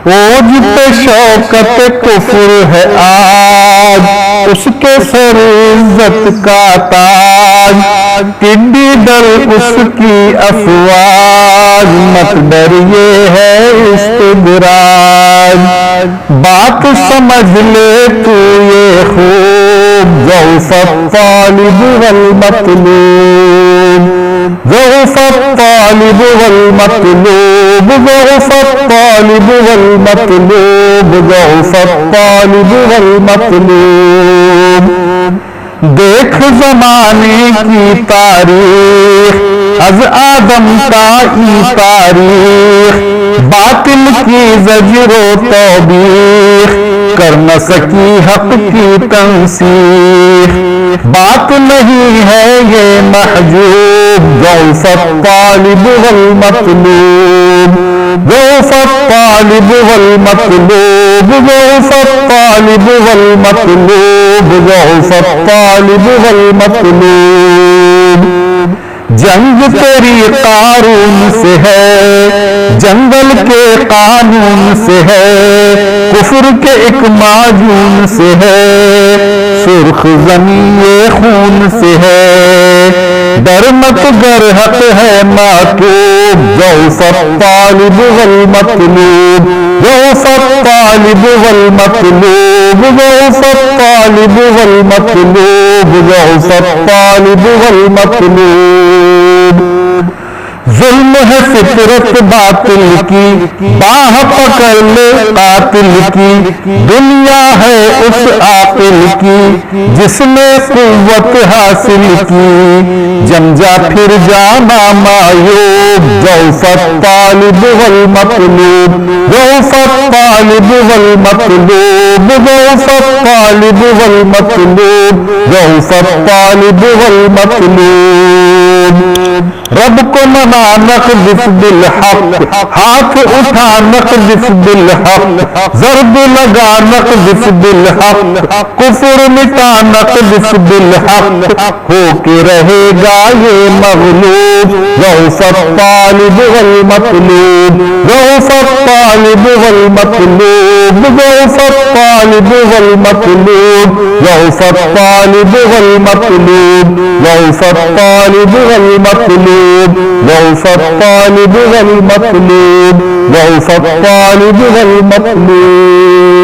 ओज पे शौकत कुफर है आज, उसके सर इज्जत का ताज। टिड्डी दल उसकी अफवाज, मत डरिए है इस्तिदराज। बात समझ ले तू ये खूब, ज़ौफ़त तालिब वल मतलूब, ज़ौफ़त तालिब वल मतलूब, ज़ौफ़त तालिब वल मतलूब, ज़ौफ़त तालिब वल मतलूब। देख ज़माने की तारीख, अज़ आदम का ई तारीख, बातिल की ज़जरो तौबीख, कर न सकी हक़ की तंसीख। बात नहीं है ये महजूब, ज़ौफ़त तालिब वल मतलूब, ज़ौफ़त तालिब वल मतलूब, ज़ौफ़त तालिब वल मतलूब, ज़ौफ़त तालिब वल मतलूब। जंग तेरी कारून से है, जंगल के कानून से है, कुफ्र के एक माजून से है, सुर्ख ज़मीन ये खून से है। डर मत गर हक है मातूब, ज़ौफ़त तालिब वल मतलूब, ज़ौफ़त तालिब वल मतलूब, ज़ौफ़त तालिब वल मतलूब, ज़ौफ़त तालिब वल मतलूब। जुल्म है फितरत बातिल की, बाह पकड़ ले कातिल की। दुनिया है उस आकिल की, जिसने कुव्वत हासिल की। जम जा फिर जाना मायूब, ज़ौफ़त तालिब वल मतलूब, ज़ौफ़त तालिब वल मतलूब, ज़ौफ़त तालिब वल मतलूब, ज़ौफ़त तालिब वल मतलूब। रब को मना नक़दिस बिल हक़, हाथ उठा नक़दिस बिल हक़, ज़रब लगा नक़दिस बिल हक़, कुफ्र मिटा नक़दिस बिल हक़, होके रहेगा ये मग़लूब, ज़ौफ़त तालिब वल मतलूब, ज़ौफ़त तालिब वल मतलूब, ज़ौफ़त तालिब वल मतलूब, ज़ौफ़त तालिब वल मतलूब, ज़ौफ़त तालिब वल मतलूब, ज़ौफ़त तालिब वल मतलूब, ज़ौफ़त तालिब वल मतलूब।